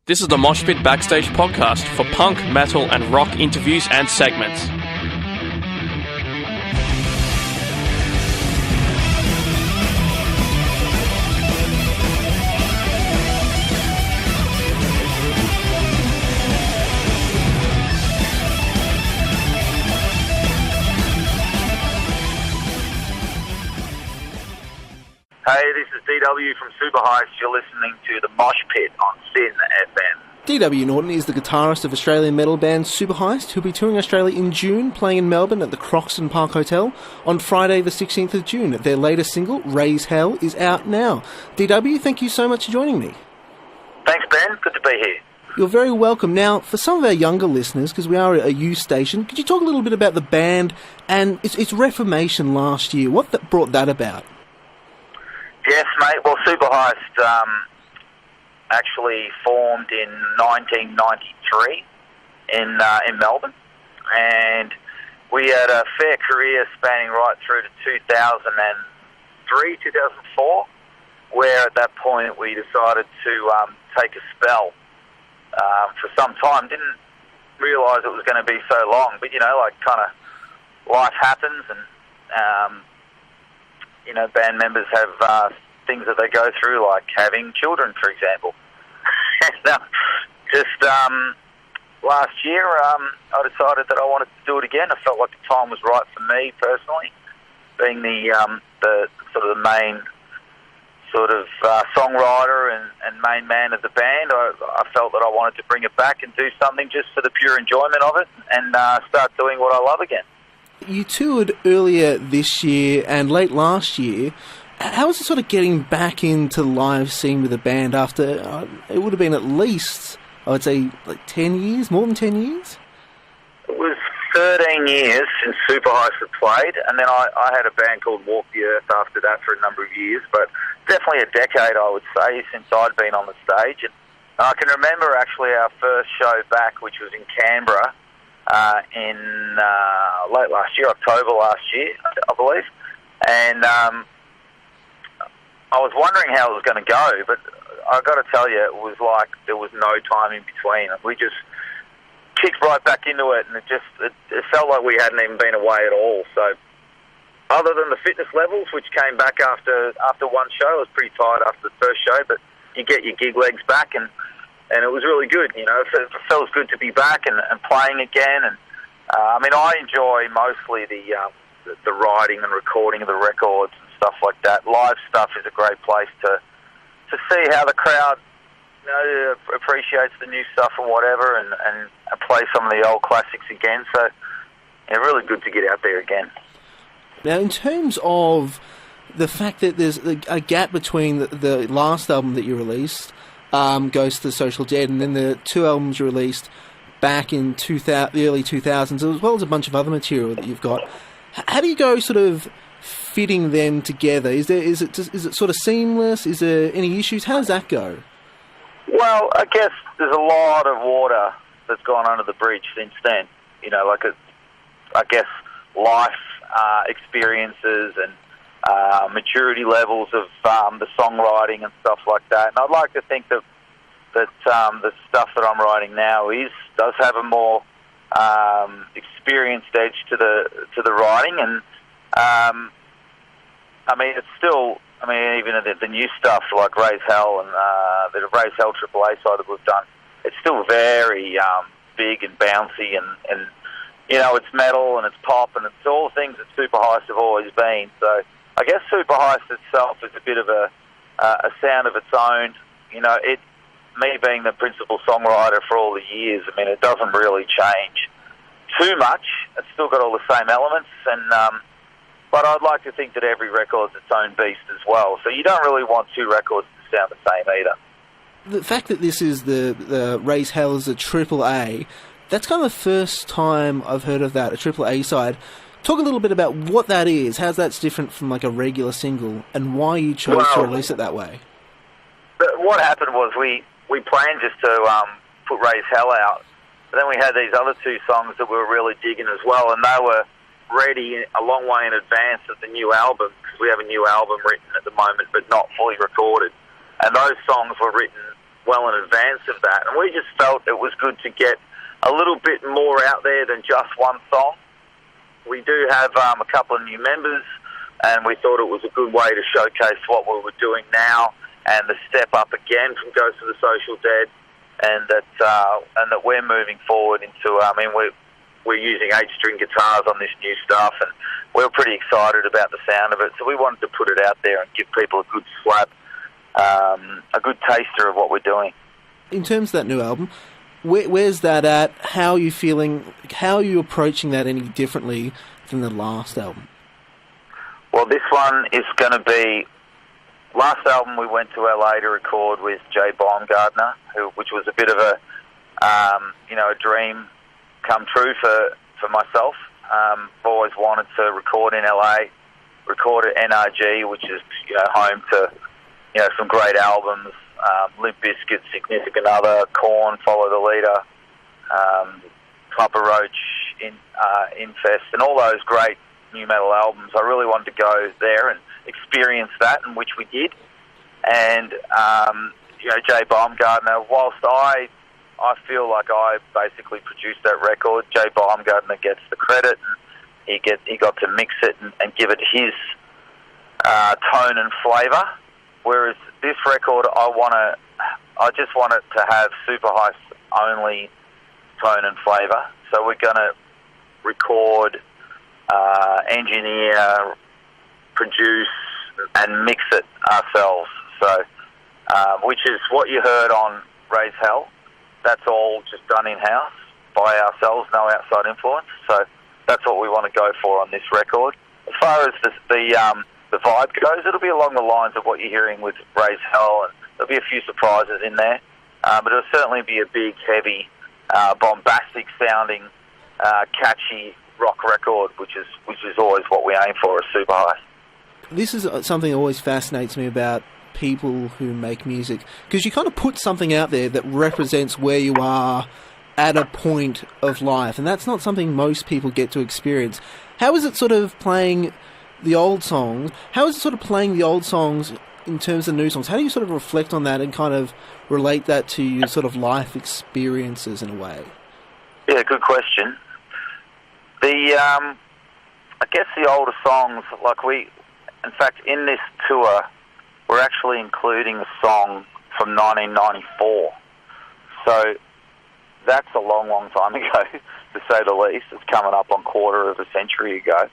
This is the Moshpit Backstage podcast for punk, metal and rock interviews and segments. Hey, this is DW from Superheist. You're listening to the Moshpit on SIN FM. DW Norton is the guitarist of Australian metal band Superheist, who'll be touring Australia in June, playing in Melbourne at the Croxton Park Hotel on Friday the 16th of June. Their latest single, Raise Hell, is out now. DW, thank you so much for joining me. Thanks, Ben. Good to be here. You're very welcome. Now, for some of our younger listeners, because we are a youth station, could you talk a little bit about the band and its reformation last year? What brought that about? Yes, mate. Well, Superheist actually formed in 1993 in Melbourne, and we had a fair career spanning right through to 2003, 2004, where at that point we decided to take a spell for some time. Didn't realise it was going to be so long, but kind of life happens, and band members have things that they go through, like having children, for example. Last year, I decided that I wanted to do it again. I felt like the time was right for me personally, being the sort of the main sort of songwriter and main man of the band. I felt that I wanted to bring it back and do something just for the pure enjoyment of it, and start doing what I love again. You toured earlier this year and late last year. How was it sort of getting back into the live scene with the band after, it would have been at least, I would say, like 10 years, more than 10 years? It was 13 years since Superheist had played, and then I had a band called Walk the Earth after that for a number of years, but definitely a decade, I would say, since I'd been on the stage. And I can remember actually our first show back, which was in Canberra, in late last year, October last year, I believe. And I was wondering how it was going to go, but I've got to tell you, it was like there was no time in between. We just kicked right back into it, and it felt like we hadn't even been away at all. So other than the fitness levels, which came back after one show, I was pretty tired after the first show, but you get your gig legs back, and it was really good. It felt good to be back and playing again. And I enjoy mostly the writing and recording of the records and stuff like that. Live stuff is a great place to see how the crowd appreciates the new stuff and whatever, and play some of the old classics again. So really good to get out there again. Now, in terms of the fact that there's a gap between the last album that you released, Ghost of the Social Dead, and then the two albums you released back in the early 2000s, as well as a bunch of other material that you've got, how do you go sort of fitting them together? Is it sort of seamless? Is there any issues? How does that go? Well, I guess there's a lot of water that's gone under the bridge since then. I guess life experiences and maturity levels of the songwriting and stuff like that. And I'd like to think that the stuff that I'm writing now does have a more experienced edge to the writing, and it's still, even the new stuff like Raise Hell and the Raise Hell AAA Side that we've done, it's still very big and bouncy, and it's metal and it's pop, and it's all things that Superheist have always been. So I guess Superheist itself is a bit of a sound of its own. Me being the principal songwriter for all the years, it doesn't really change too much. It's still got all the same elements, and but I'd like to think that every record's its own beast as well. So you don't really want two records to sound the same either. The fact that this is the Raise Hell is a AAA, that's kind of the first time I've heard of that, a AAA side. Talk a little bit about what that is, how that's different from like a regular single, and why you chose to release it that way. What happened was we planned just to put Raise Hell out, but then we had these other two songs that we were really digging as well, and they were ready a long way in advance of the new album, because we have a new album written at the moment but not fully recorded, and those songs were written well in advance of that, and we just felt it was good to get a little bit more out there than just one song. We do have a couple of new members, and we thought it was a good way to showcase what we were doing now and the step up again from Ghost of the Social Dead, and that we're moving forward into. We're using 8-string guitars on this new stuff, and we're pretty excited about the sound of it. So we wanted to put it out there and give people a good slap, a good taster of what we're doing. In terms of that new album, where's that at? How are you feeling? How are you approaching that any differently than the last album? Well, this one is going to be... Last album we went to LA to record with Jay Baumgartner, which was a bit of a dream come true for myself. I've always wanted to record in LA, record at NRG, which is home to some great albums, Limp Bizkit, Significant Other, Korn, Follow the Leader, Papa Roach, Infest, and all those great new metal albums. I really wanted to go there and experience that, and which we did. And Jay Baumgartner, whilst I feel like I basically produced that record, Jay Baumgartner gets the credit, and he got to mix it and give it his tone and flavour. Whereas this record, I just want it to have Superheist only tone and flavour. So we're going to record, engineer, produce, and mix it ourselves. So, which is what you heard on Raise Hell. That's all just done in-house by ourselves, no outside influence. So that's what we want to go for on this record. As far as the vibe goes, it'll be along the lines of what you're hearing with Raise Hell, and there'll be a few surprises in there. But it'll certainly be a big, heavy, bombastic sounding, catchy rock record, which is always what we aim for as Superheist. This is something that always fascinates me about people who make music, because you kind of put something out there that represents where you are at a point of life, and that's not something most people get to experience. How is it sort of playing the old songs? How is it sort of playing the old songs in terms of new songs? How do you sort of reflect on that and kind of relate that to your sort of life experiences in a way? Yeah, good question. I guess the older songs, in fact, in this tour, we're actually including a song from 1994. So that's a long, long time ago, to say the least. It's coming up on quarter of a century ago.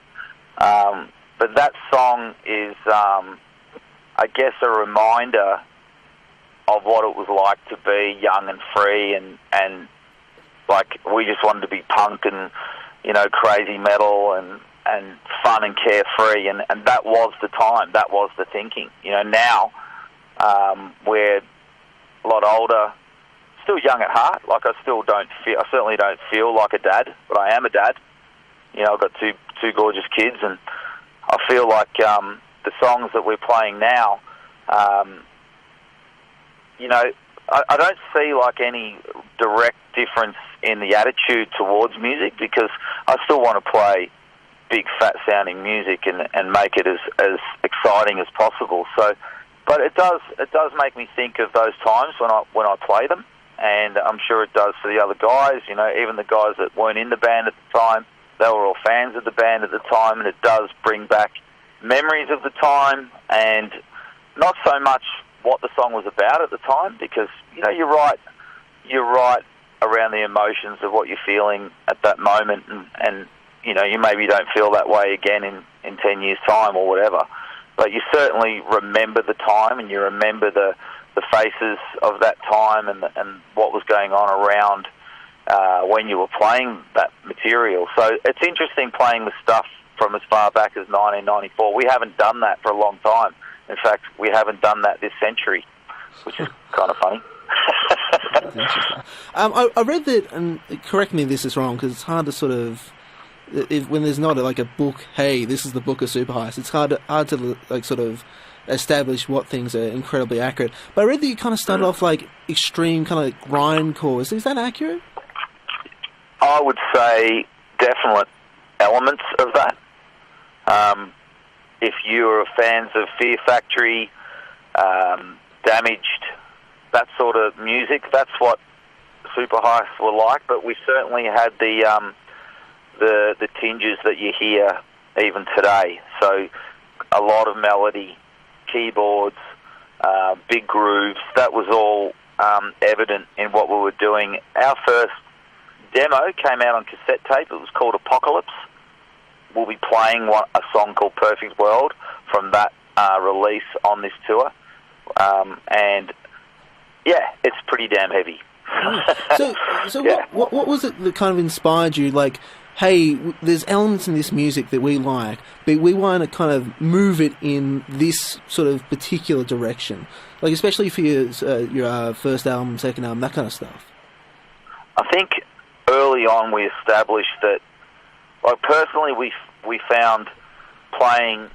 But that song is, I guess, a reminder of what it was like to be young and free, and like we just wanted to be punk and crazy metal and fun and carefree, and that was the time, that was the thinking. Now we're a lot older, still young at heart. Like I certainly don't feel like a dad, but I am a dad. I've got two gorgeous kids, and I feel like the songs that we're playing now, I don't see like any direct difference in the attitude towards music, because I still want to play big fat sounding music and make it as exciting as possible. So, but it does make me think of those times when I play them, and I'm sure it does for the other guys. Even the guys that weren't in the band at the time, they were all fans of the band at the time, and it does bring back memories of the time, and not so much what the song was about at the time, because you're right around the emotions of what you're feeling at that moment, and you maybe don't feel that way again in 10 years' time or whatever. But you certainly remember the time, and you remember the faces of that time and what was going on around when you were playing that material. So it's interesting playing the stuff from as far back as 1994. We haven't done that for a long time. In fact, we haven't done that this century, which is kind of funny. I read that, and correct me if this is wrong, because it's hard to sort of, when there's not a book, hey, this is the book of Superheist, it's hard to like sort of establish what things are incredibly accurate. But I read that you kind of started off like extreme kind of like grindcore. Is that accurate? I would say definite elements of that. If you're fans of Fear Factory, Damaged, that sort of music. That's what Superheist were like, but we certainly had the tinges that you hear even today. So a lot of melody, keyboards, big grooves. That was all evident in what we were doing. Our first demo came out on cassette tape. It was called Apocalypse. We'll be playing a song called Perfect World from that release on this tour. And yeah, it's pretty damn heavy. So yeah. What was it that kind of inspired you? Like, hey, there's elements in this music that we like, but we want to kind of move it in this sort of particular direction. Like, especially for your first album, second album, that kind of stuff. I think early on we established that, like, personally we found playing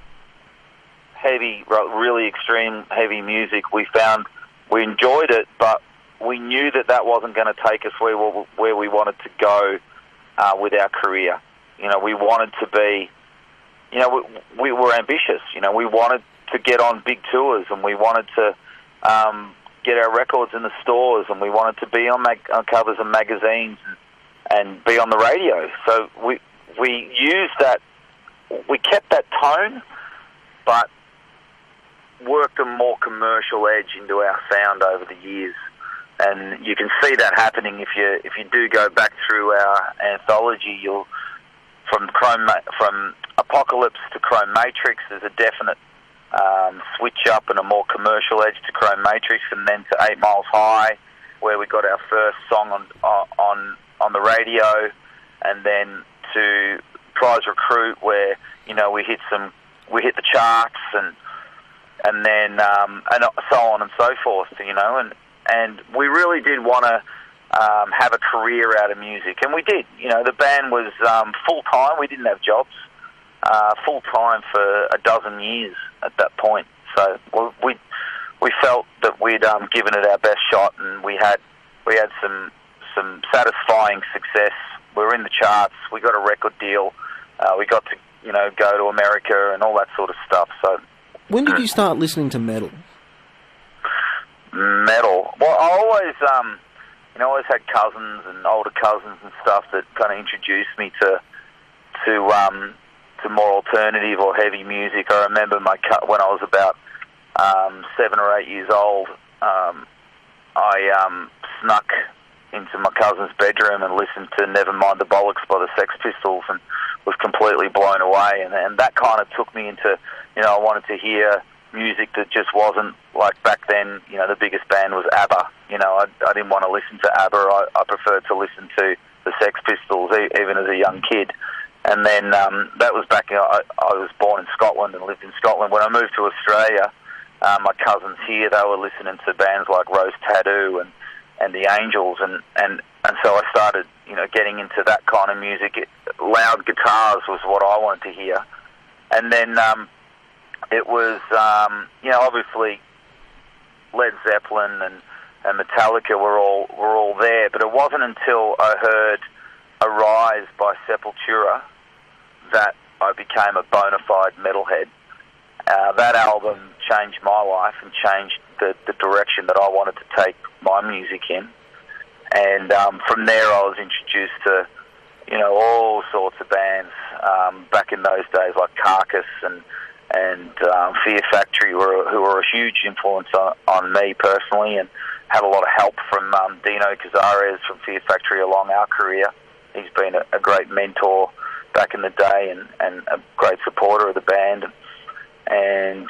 heavy, really extreme heavy music, we enjoyed it, but we knew that wasn't going to take us where we wanted to go with our career. You know, we wanted to be, you know, we were ambitious. You know, we wanted to get on big tours, and we wanted to get our records in the stores, and we wanted to be on covers of magazines and be on the radio. So we used that, we kept that tone, but worked a more commercial edge into our sound over the years. And you can see that happening if you do go back through our anthology. You'll from Apocalypse to Chrome Matrix. There's a definite switch up and a more commercial edge to Chrome Matrix, and then to 8 Miles High, where we got our first song on the radio, and then to Prize Recruit, where, you know, we hit the charts, and then and so on and so forth. You know, and we really did want to have a career out of music, and we did. You know, the band was full-time. We didn't have jobs. Full-time for a dozen years at that point. So we felt that we'd given it our best shot, and we had some satisfying success. We were in the charts. We got a record deal. We got to, you know, go to America and all that sort of stuff. So when did you start listening to metal? Metal. Well, I always, always had cousins and older cousins and stuff that kind of introduced me to more alternative or heavy music. I remember when I was about 7 or 8 years old, I snuck into my cousin's bedroom and listened to Nevermind the Bollocks by the Sex Pistols, and was completely blown away. And that kind of took me into, you know, I wanted to hear music that just wasn't like back then. You know, the biggest band was ABBA. You know, I didn't want to listen to ABBA. I preferred to listen to the Sex Pistols, even as a young kid. And then that was back. I was born in Scotland and lived in Scotland. When I moved to Australia, my cousins here, they were listening to bands like Rose Tattoo and the Angels, and so I started, you know, getting into that kind of music. Loud guitars was what I wanted to hear, and then it was, you know, obviously Led Zeppelin and Metallica were all there, but it wasn't until I heard Arise by Sepultura that I became a bona fide metalhead. That album changed my life and changed the direction that I wanted to take my music in. And from there I was introduced to, you know, all sorts of bands back in those days, like Carcass and Fear Factory, who were a huge influence on me personally, and had a lot of help from Dino Cazares from Fear Factory along our career. He's been a great mentor back in the day and a great supporter of the band. And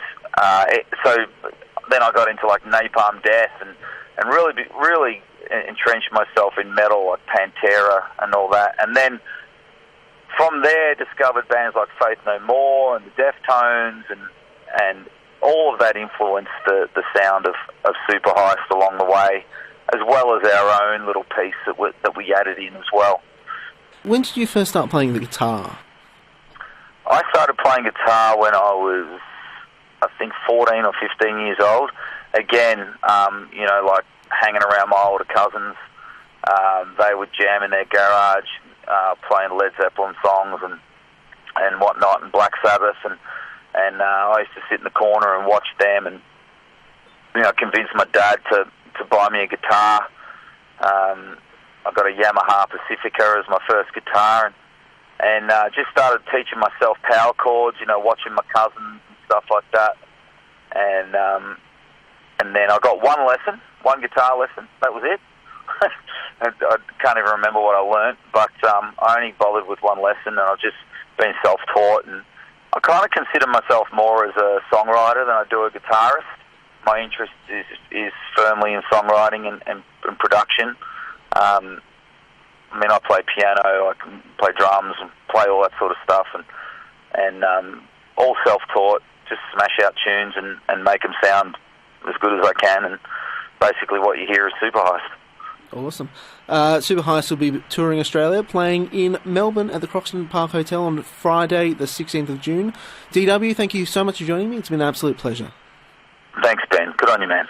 so then I got into like Napalm Death and really entrenched myself in metal, like Pantera and all that. And then from there discovered bands like Faith No More and the Deftones, and all of that influenced the sound of Superheist along the way, as well as our own little piece that we added in as well. When did you first start playing the guitar? I started playing guitar when I was, I think, 14 or 15 years old. Again, you know, like hanging around my older cousins. They would jam in their garage, playing Led Zeppelin songs and whatnot, and Black Sabbath, and I used to sit in the corner and watch them, and, you know, convince my dad to to buy me a guitar. I got a Yamaha Pacifica as my first guitar, and just started teaching myself power chords, watching my cousins and stuff like that. And then I got one guitar lesson. That was it. I can't even remember what I learnt, but I only bothered with one lesson, and I've just been self-taught. And I kind of consider myself more as a songwriter than I do a guitarist. My interest is firmly in songwriting and production. I play piano, I can play drums and play all that sort of stuff, and all self-taught, just smash out tunes and make them sound as good as I can, and basically what you hear is Superheist. Awesome. Superheist will be touring Australia, playing in Melbourne at the Croxton Park Hotel on Friday the 16th of June. DW, thank you so much for joining me. It's been an absolute pleasure. Thanks, Ben. Good on you, man.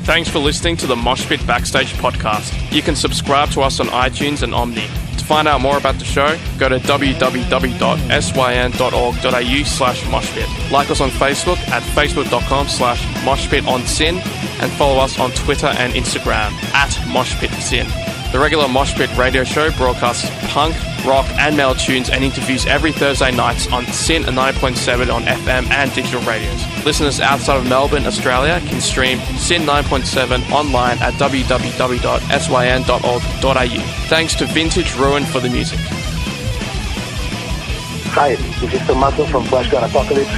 Thanks for listening to the Moshpit Backstage podcast. You can subscribe to us on iTunes and Omni. To find out more about the show, go to www.syn.org.au/moshpit. Like us on Facebook at facebook.com/moshpitonsyn, and follow us on Twitter and Instagram at moshpitsyn. The regular Moshpit radio show broadcasts punk, rock and metal tunes and interviews every Thursday nights on SYN 9.7 on FM and digital radios. Listeners outside of Melbourne, Australia can stream SYN 9.7 online at www.syn.org.au. Thanks to Vintage Ruin for the music. Hi, this is Tomato from Flash Gun Apocalypse.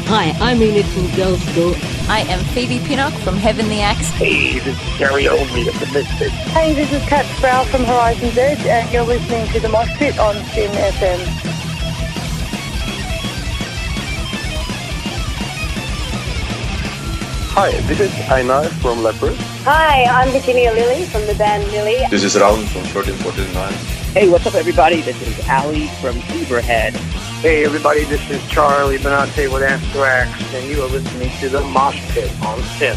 Hi, I'm Enid from Girls School. I am Phoebe Pinnock from Heavenly Axe. Hey, this is Gary Oldby of the Misfits. Hey, this is Kat Sproul from Horizon's Edge, and you're listening to the Moshpit on SYN FM. Hi, this is Einar from Leopard. Hi, I'm Virginia Lilly from the band Lily. This is Raul from 1349. Hey, what's up, everybody? This is Ali from Zebrahead. Hey, everybody, this is Charlie Benante with Anthrax, and you are listening to the Moshpit on SYN.